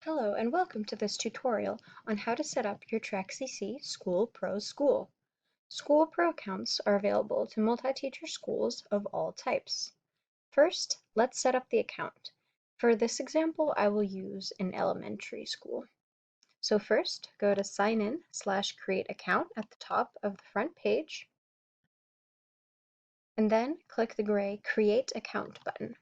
Hello and welcome to this tutorial on how to set up your TrackCC School Pro School. School Pro accounts are available to multi-teacher schools of all types. First, let's set up the account. For this example, I will use an elementary school. So first, go to Sign In/Create Account at the top of the front page, and then click the gray Create Account button.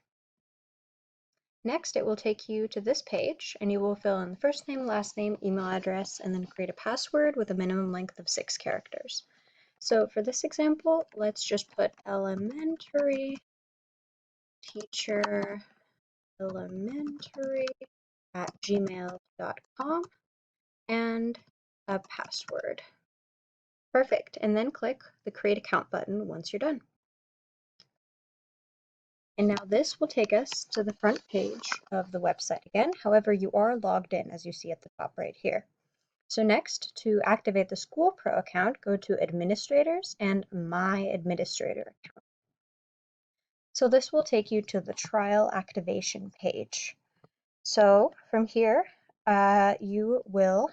Next, it will take you to this page, and you will fill in the first name, last name, email address, and then create a password with a minimum length of 6 characters. So for this example, let's just put elementary teacher elementary at gmail.com and a password. Perfect, and then click the Create Account button once you're done. And now this will take us to the front page of the website again. However, you are logged in, as you see at the top right here. So next, to activate the School Pro account, go to Administrators and My Administrator account. So this will take you to the trial activation page. So from here, you will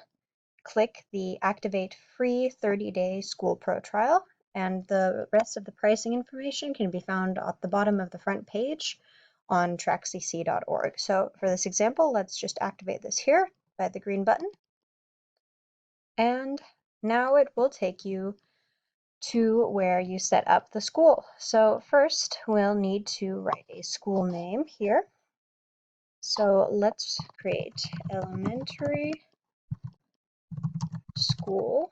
click the Activate Free 30-Day School Pro trial, and the rest of the pricing information can be found at the bottom of the front page on trackcc.org. So for this example, let's just activate this here by the green button. And now it will take you to where you set up the school. So first we'll need to write a school name here. So let's create elementary school.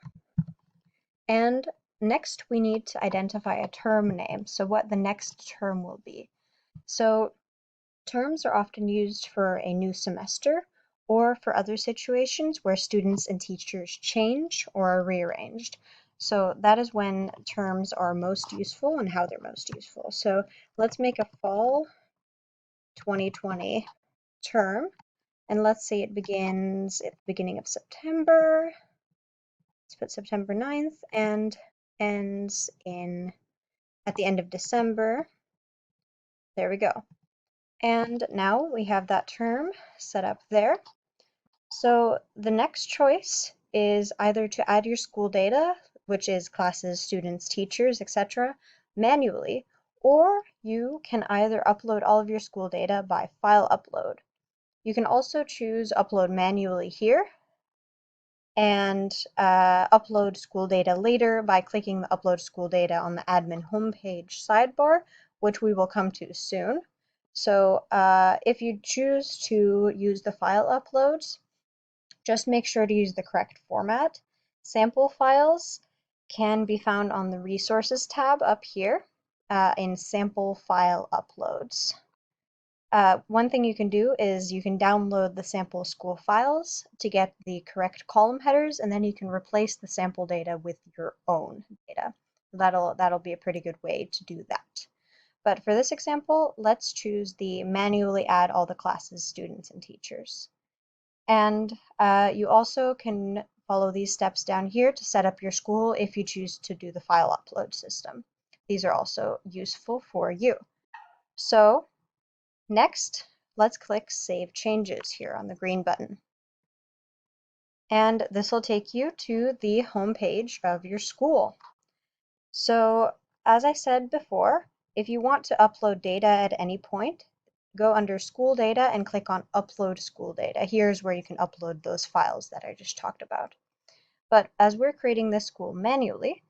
And next we need to identify a term name, so what the next term will be. So terms are often used for a new semester or for other situations where students and teachers change or are rearranged. So that is when terms are most useful and how they're most useful. So let's make a fall 2020 term, and let's say it begins at the beginning of September. Let's put September 9th and ends at the end of December. There we go. And now we have that term set up there. So the next choice is either to add your school data, which is classes, students, teachers, etc., manually, or you can either upload all of your school data by file upload. You can also choose upload manually here and upload school data later by clicking the upload school data on the admin homepage sidebar, which we will come to soon. So if you choose to use the file uploads, just make sure to use the correct format. Sample files can be found on the resources tab up here in sample file uploads. One thing you can do is you can download the sample school files to get the correct column headers, and then you can replace the sample data with your own data. That'll be a pretty good way to do that. But for this example, let's choose the manually add all the classes, students, and teachers. And you also can follow these steps down here to set up your school if you choose to do the file upload system. These are also useful for you. So next, let's click Save Changes here on the green button. And this will take you to the home page of your school. So as I said before, if you want to upload data at any point, go under School Data and click on Upload School Data. Here's where you can upload those files that I just talked about. But as we're creating this school manually,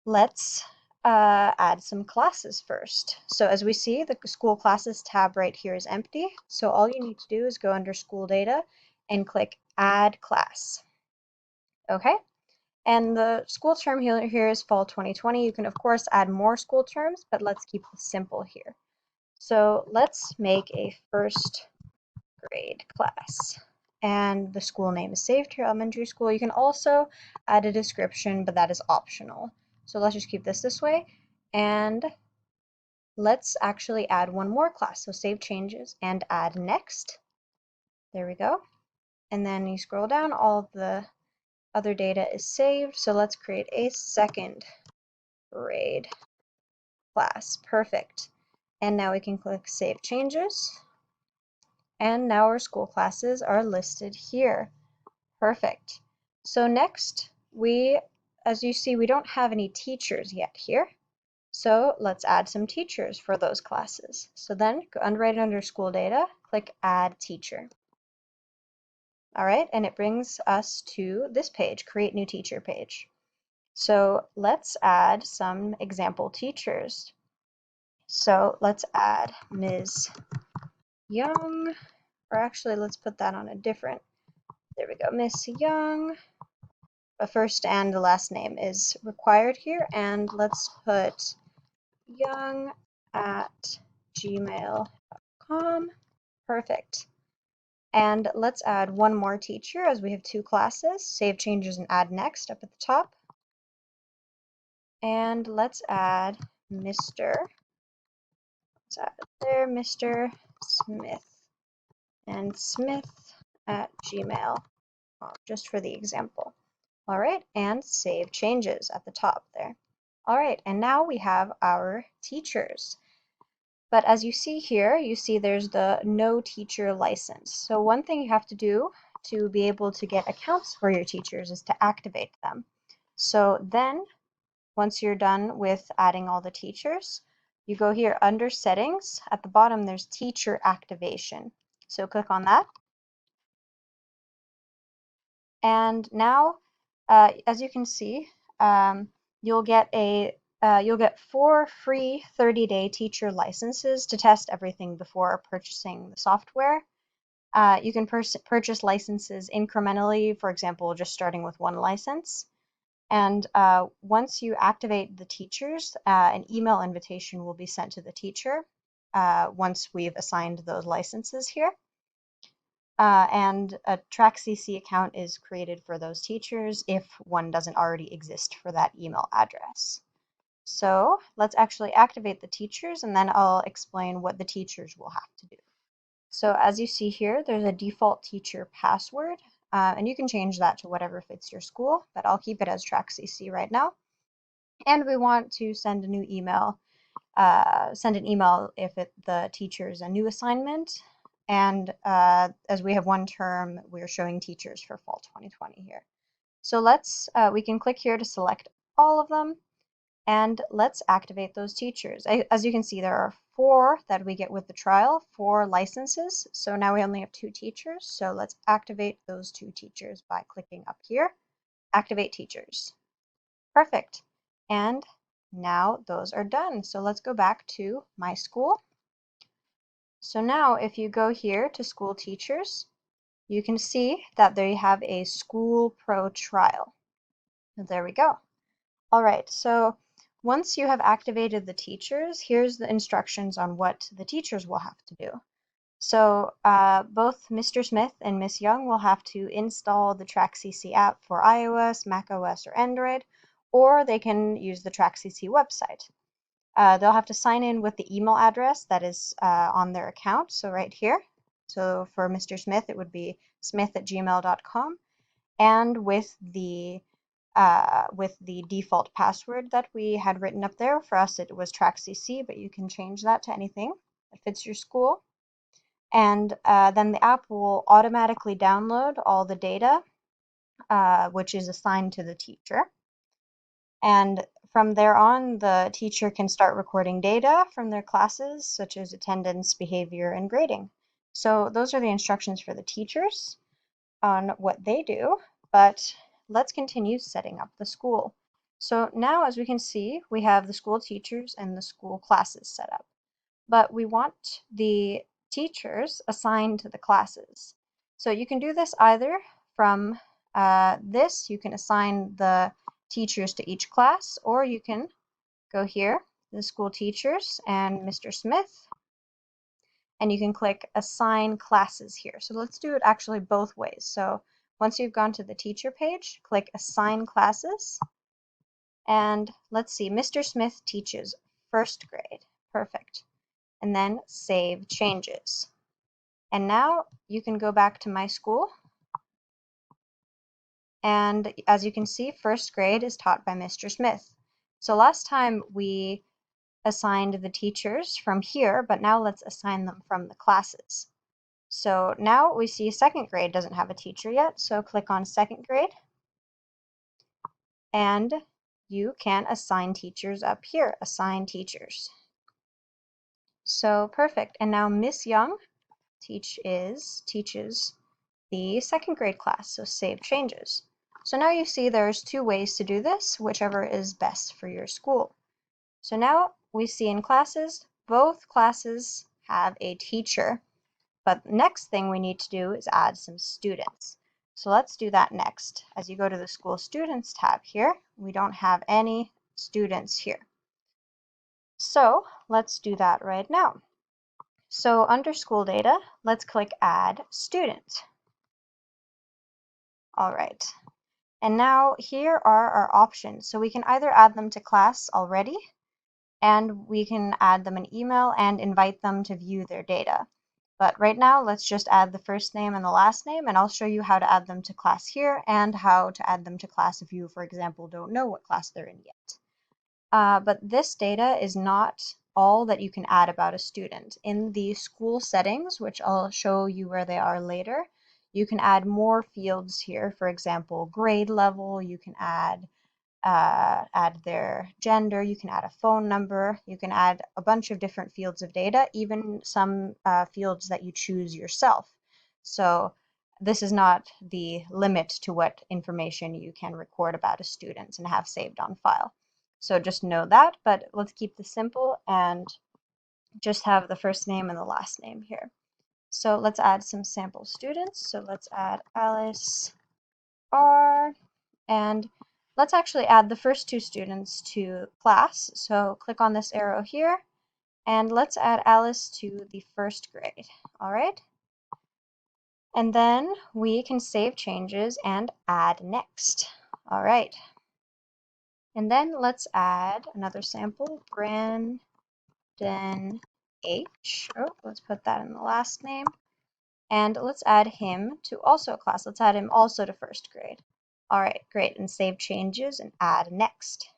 let's add some classes first. So as we see, the school classes tab right here is empty. So all you need to do is go under school data and click add class. Okay, and the school term here is fall 2020. You can of course add more school terms, but let's keep this simple here. So let's make a first grade class. And the school name is saved here, elementary school. You can also add a description, but that is optional. So let's just keep this way. And let's actually add one more class. So save changes and add next. There we go. And then you scroll down, all of the other data is saved. So let's create a second grade class. Perfect. And now we can click Save Changes. And now our school classes are listed here. Perfect. So next, as you see, we don't have any teachers yet here. So let's add some teachers for those classes. So then go right under school data, click add teacher. All right, and it brings us to this page, create new teacher page. So let's add some example teachers. So let's add Ms. Young, or actually let's put that on a different, there we go, Miss Young. A first and the last name is required here, and let's put young@gmail.com. Perfect. And let's add one more teacher as we have two classes. Save changes and add next up at the top. And let's add Mr. Let's add it there, Mr. Smith. And Smith@gmail.com, just for the example. All right, and save changes at the top there. All right, and now we have our teachers. But as you see here, you see there's the no teacher license. So one thing you have to do to be able to get accounts for your teachers is to activate them. So then, once you're done with adding all the teachers, you go here under settings. At the bottom, there's teacher activation. So click on that. And now, as you can see, you'll get 4 free 30-day teacher licenses to test everything before purchasing the software. You can purchase licenses incrementally, for example, just starting with one license. And once you activate the teachers, an email invitation will be sent to the teacher once we've assigned those licenses here. And a TrackCC account is created for those teachers if one doesn't already exist for that email address. So let's actually activate the teachers, and then I'll explain what the teachers will have to do. So as you see here, there's a default teacher password, and you can change that to whatever fits your school, but I'll keep it as TrackCC right now. And we want to send a new email, send an email if the teacher is a new assignment. And as we have one term, we're showing teachers for fall 2020 here. So we can click here to select all of them, and let's activate those teachers. As you can see, there are 4 that we get with the trial, 4 licenses. So now we only have 2 teachers. So let's activate those 2 teachers by clicking up here, activate teachers. Perfect. And now those are done. So let's go back to my school. So now if you go here to school teachers, you can see that they have a School Pro trial. There we go. All right, so once you have activated the teachers, here's the instructions on what the teachers will have to do. So both Mr. Smith and Miss Young will have to install the TrackCC app for iOS, macOS, or Android, or they can use the TrackCC website. They'll have to sign in with the email address that is on their account, so right here. So for Mr. Smith, it would be smith@gmail.com, and with the default password that we had written up there. For us, it was TrackCC, but you can change that to anything that fits your school. And then the app will automatically download all the data, which is assigned to the teacher. And from there on, the teacher can start recording data from their classes, such as attendance, behavior, and grading. So those are the instructions for the teachers on what they do, but let's continue setting up the school. So now, as we can see, we have the school teachers and the school classes set up, but we want the teachers assigned to the classes. So you can do this either from you can assign the teachers to each class, or you can go here, the school teachers and Mr. Smith, and you can click assign classes here. So let's do it actually both ways. So once you've gone to the teacher page, click assign classes, and let's see, Mr. Smith teaches 1st grade. Perfect. And then save changes. And now you can go back to my school, and as you can see, 1st grade is taught by Mr. Smith. So last time we assigned the teachers from here, but now let's assign them from the classes. So now we see second grade doesn't have a teacher yet, so click on second grade, and you can assign teachers up here, assign teachers. So perfect, and now Miss Young teaches the second grade class, so save changes. So now you see there's two ways to do this, whichever is best for your school. So now we see in classes, both classes have a teacher, but the next thing we need to do is add some students. So let's do that next. As you go to the School Students tab here, we don't have any students here. So let's do that right now. So under School Data, let's click Add Student. All right. And now here are our options. So we can either add them to class already, and we can add them an email and invite them to view their data. But right now, let's just add the first name and the last name, and I'll show you how to add them to class here and how to add them to class if you, for example, don't know what class they're in yet. But this data is not all that you can add about a student. In the school settings, which I'll show you where they are later, you can add more fields here. For example, grade level, you can add their gender, you can add a phone number, you can add a bunch of different fields of data, even some fields that you choose yourself. So this is not the limit to what information you can record about a student and have saved on file. So just know that, but let's keep this simple and just have the first name and the last name here. So let's add some sample students. So let's add Alice R, and let's actually add the first two students to class. So click on this arrow here, and let's add Alice to the first grade. All right. And then we can save changes and add next. All right. And then let's add another sample, Brandon H. Oh, let's put that in the last name. And let's add him to also a class. Let's add him also to first grade. All right, great. And save changes and add next.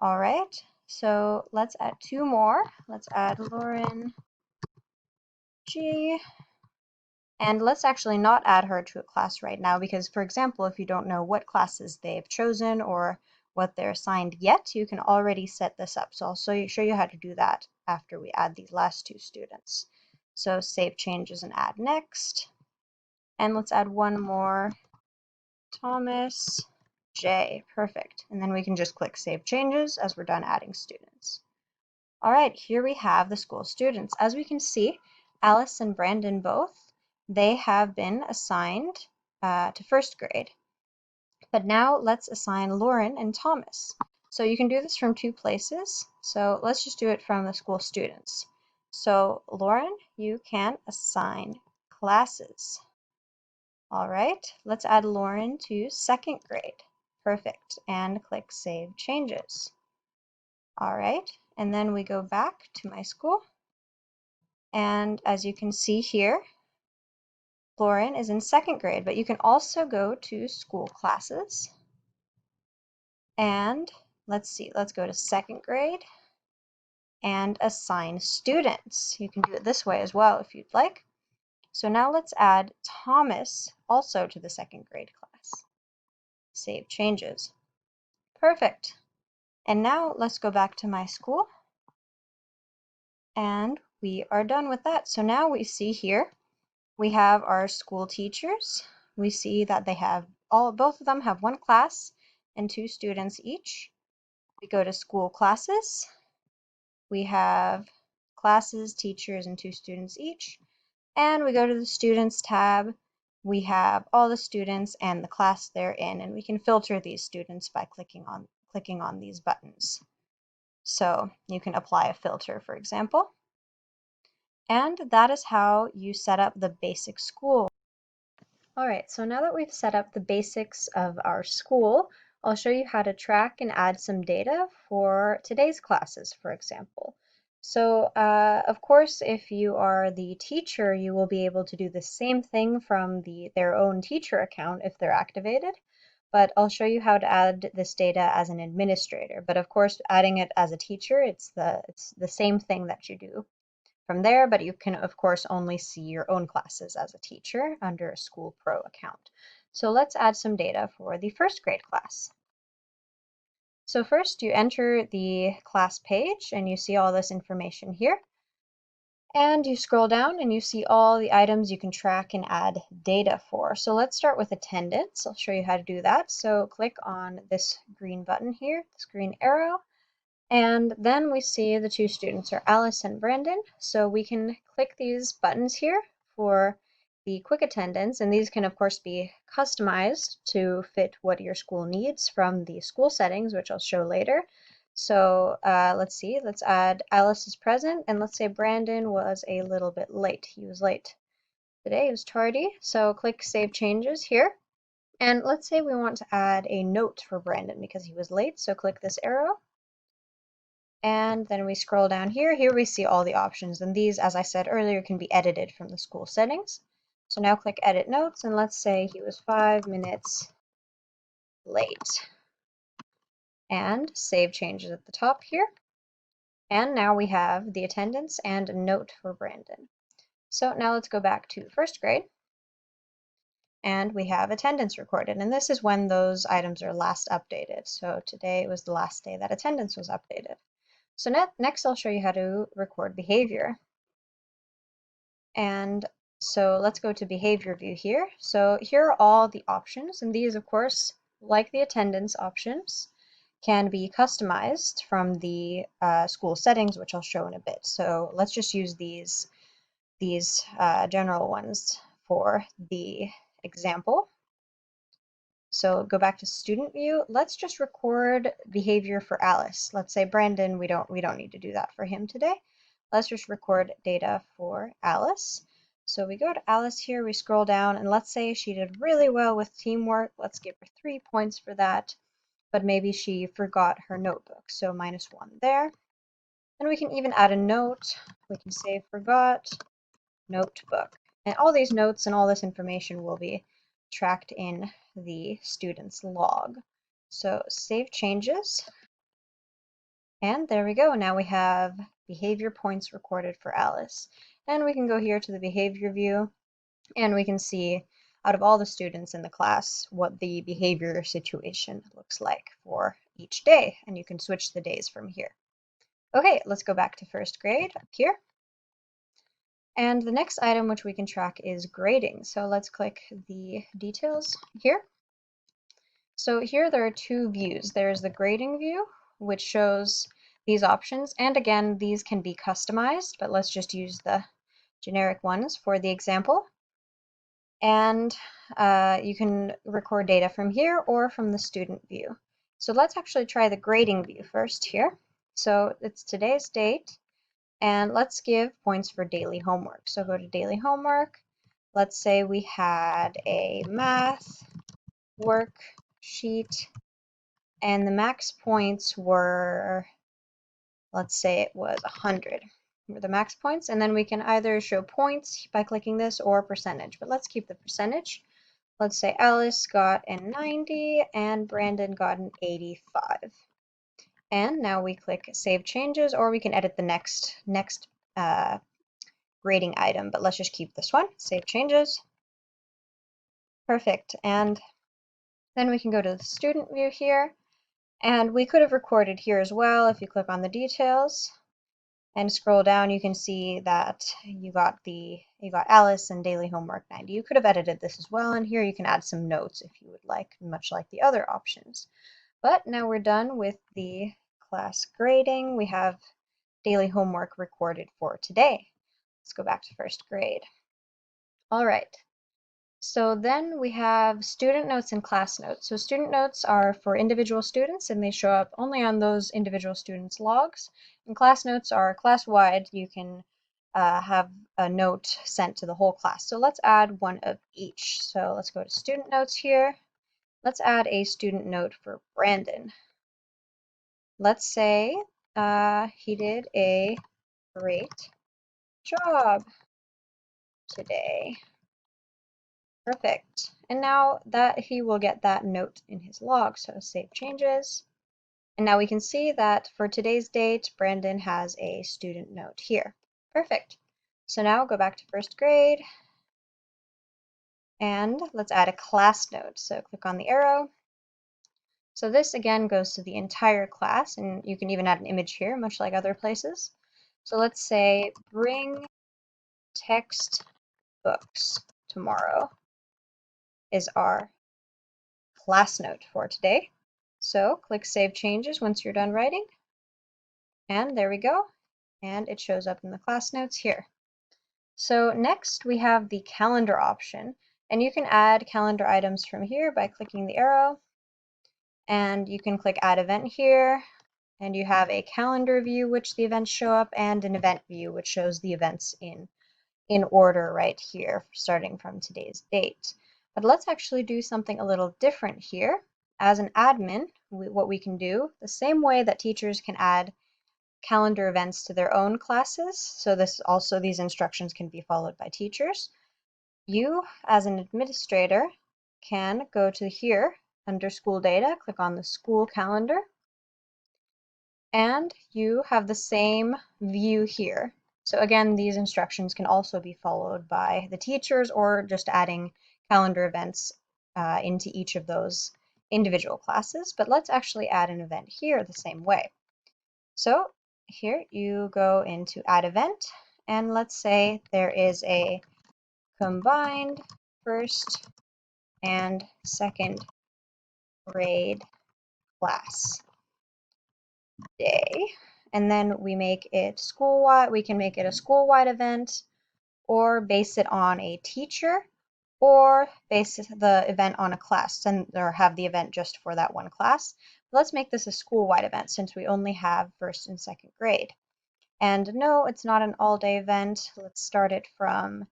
All right, so let's add two more. Let's add Lauren G. And let's actually not add her to a class right now because, for example, if you don't know what classes they've chosen or what they're assigned yet, you can already set this up. So I'll show you how to do that after we add these last two students. So save changes and add next. And let's add one more, Thomas J. Perfect. And then we can just click Save Changes as we're done adding students. All right, here we have the school students. As we can see, Alice and Brandon both, they have been assigned to first grade. But now let's assign Lauren and Thomas. So you can do this from two places. So let's just do it from the school students. So Lauren, you can assign classes. All right, let's add Lauren to second grade. Perfect, and click Save Changes. All right, and then we go back to my school. And as you can see here, Lauren is in second grade, but you can also go to school classes. And let's see, let's go to second grade and assign students. You can do it this way as well if you'd like. So now let's add Thomas also to the second grade class. Save changes. Perfect. And now let's go back to my school. And we are done with that. So now we see here, we have our school teachers. We see that they have both of them have one class and two students each. We go to school classes. We have classes, teachers, and two students each. And we go to the Students tab. We have all the students and the class they're in, and we can filter these students by clicking on these buttons. So you can apply a filter, for example. And that is how you set up the basic school. All right, so now that we've set up the basics of our school, I'll show you how to track and add some data for today's classes, for example. So, of course, if you are the teacher, you will be able to do the same thing from their own teacher account if they're activated, but I'll show you how to add this data as an administrator. But of course, adding it as a teacher, it's the same thing that you do. from there, but you can of course only see your own classes as a teacher under a School Pro account. So let's add some data for the first grade class. So first you enter the class page and you see all this information here. And you scroll down and you see all the items you can track and add data for. So let's start with attendance. I'll show you how to do that. So click on this green button here, this green arrow, and then we see the two students are Alice and Brandon. So we can click these buttons here for the quick attendance, and these can of course be customized to fit what your school needs from the school settings, which I'll show later. So let's see, let's add Alice is present, and let's say Brandon was a little bit late. He was late today, he was tardy. So click Save Changes here. And let's say we want to add a note for Brandon because he was late. So click this arrow. And then we scroll down here. Here we see all the options. And these, as I said earlier, can be edited from the school settings. So now click Edit Notes, and let's say he was 5 minutes late. And Save Changes at the top here. And now we have the attendance and a note for Brandon. So now let's go back to first grade. And we have attendance recorded. And this is when those items are last updated. So today was the last day that attendance was updated. So next I'll show you how to record behavior. And so let's go to behavior view here. So here are all the options, and these of course, like the attendance options, can be customized from the school settings, which I'll show in a bit. So let's just use these general ones for the example. So go back to student view. Let's just record behavior for Alice. Let's say Brandon, we don't need to do that for him today. Let's just record data for Alice. So we go to Alice here, we scroll down, and let's say she did really well with teamwork. Let's give her 3 points for that, but maybe she forgot her notebook, so -1 there. And we can even add a note. We can say forgot notebook. And all these notes and all this information will be tracked in the student's log. So save changes. And there we go. Now we have behavior points recorded for Alice. And we can go here to the behavior view, and we can see out of all the students in the class what the behavior situation looks like for each day. And you can switch the days from here. Okay, let's go back to first grade up here. And the next item which we can track is grading. So let's click the details here. So here there are two views. There's the grading view, which shows these options. And again, these can be customized, but let's just use the generic ones for the example. And you can record data from here or from the student view. So let's actually try the grading view first here. So it's today's date. And let's give points for daily homework. So go to daily homework. Let's say we had a math worksheet, and the max points were, let's say it was 100. Were the max points, and then we can either show points by clicking this or percentage, but let's keep the percentage. Let's say Alice got a 90 and Brandon got an 85. And now we click Save Changes, or we can edit the next grading item, but let's just keep this one. Save Changes. Perfect. And then we can go to the student view here, and we could have recorded here as well. If you click on the details and scroll down, you can see that you got Alice and daily homework 90. You could have edited this as well, and here you can add some notes if you would like, much like the other options. But now we're done with the class grading. We have daily homework recorded for today. Let's go back to first grade. All right. So then we have student notes and class notes. So student notes are for individual students, and they show up only on those individual students' logs. And class notes are class-wide. You can have a note sent to the whole class. So let's add one of each. So let's go to student notes here. Let's add a student note for Brandon. Let's say he did a great job today. Perfect. And now that he will get that note in his log, so save changes. And now we can see that for today's date, Brandon has a student note here. Perfect. So now go back to first grade and let's add a class note. So click on the arrow. So this again goes to the entire class, and you can even add an image here, much like other places. So let's say bring textbooks tomorrow is our class note for today. So click Save Changes once you're done writing. And there we go. And it shows up in the class notes here. So next we have the calendar option. And you can add calendar items from here by clicking the arrow. And you can click Add Event here. And you have a calendar view which the events show up, and an event view which shows the events in order right here, starting from today's date. But let's actually do something a little different here. As an admin, what we can do, the same way that teachers can add calendar events to their own classes, so these instructions can be followed by teachers. You, as an administrator, can go to here under School Data, click on the School Calendar, and you have the same view here. So again, these instructions can also be followed by the teachers or just adding calendar events into each of those individual classes. But let's actually add an event here the same way. So here you go into Add Event, and let's say there is a combined first and second grade class day. And then we make it school-wide. We can make it a school-wide event, or base it on a teacher, or base the event on a class, or have the event just for that one class. Let's make this a school-wide event since we only have first and second grade. And no, it's not an all-day event. Let's start it from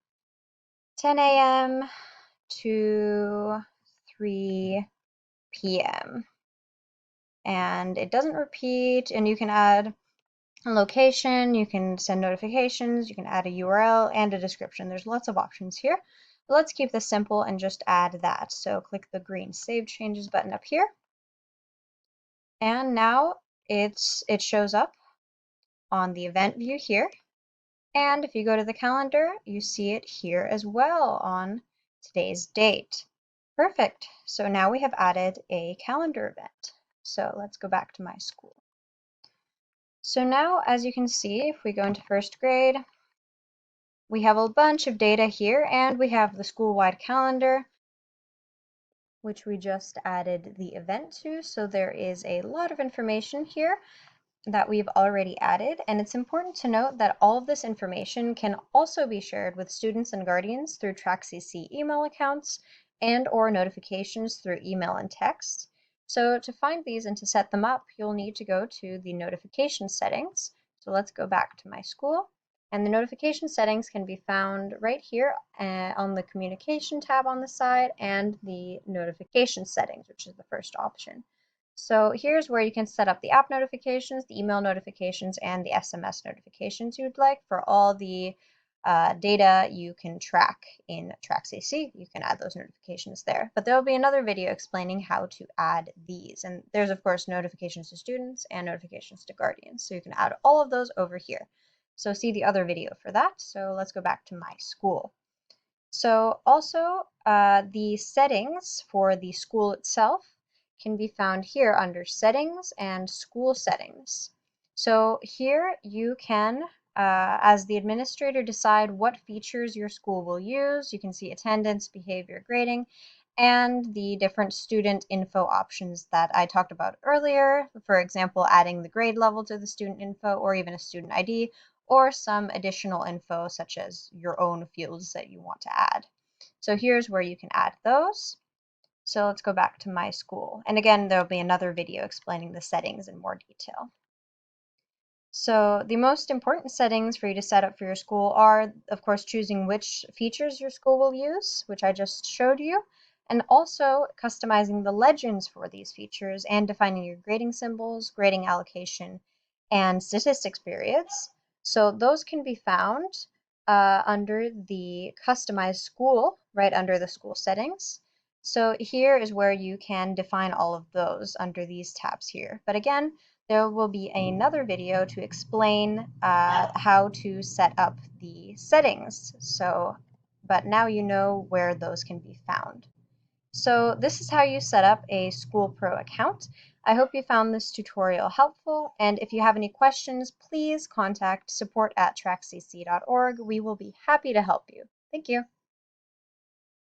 10 a.m. to 3 p.m. And it doesn't repeat, and you can add a location, you can send notifications, you can add a URL and a description. There's lots of options here. But let's keep this simple and just add that. So click the green Save Changes button up here. And now it shows up on the event view here. And if you go to the calendar, you see it here as well on today's date. Perfect. So now we have added a calendar event. So let's go back to my school. So now, as you can see, if we go into first grade, we have a bunch of data here, and we have the school-wide calendar, which we just added the event to. So there is a lot of information here that we've already added, and it's important to note that all of this information can also be shared with students and guardians through TrackCC email accounts and or notifications through email and text. So to find these and to set them up, you'll need to go to the notification settings. So let's go back to my school, and the notification settings can be found right here on the communication tab on the side, and the notification settings, which is the first option. So here's where you can set up the app notifications, the email notifications, and the SMS notifications you'd like for all the data you can track in TrackCC. You can add those notifications there. But there will be another video explaining how to add these. And there's, of course, notifications to students and notifications to guardians. So you can add all of those over here. So see the other video for that. So let's go back to my school. So also the settings for the school itself can be found here under Settings and School Settings. So here you can, as the administrator, decide what features your school will use. You can see attendance, behavior, grading, and the different student info options that I talked about earlier. For example, adding the grade level to the student info, or even a student ID, or some additional info such as your own fields that you want to add. So here's where you can add those. So let's go back to my school. And again, there'll be another video explaining the settings in more detail. So the most important settings for you to set up for your school are, of course, choosing which features your school will use, which I just showed you, and also customizing the legends for these features and defining your grading symbols, grading allocation, and statistics periods. So those can be found under the Customize School, right under the school settings. So here is where you can define all of those under these tabs here. But again, there will be another video to explain how to set up the settings. But now you know where those can be found. So this is how you set up a School Pro account. I hope you found this tutorial helpful, and if you have any questions, please contact support@trackcc.org. We will be happy to help you. Thank you.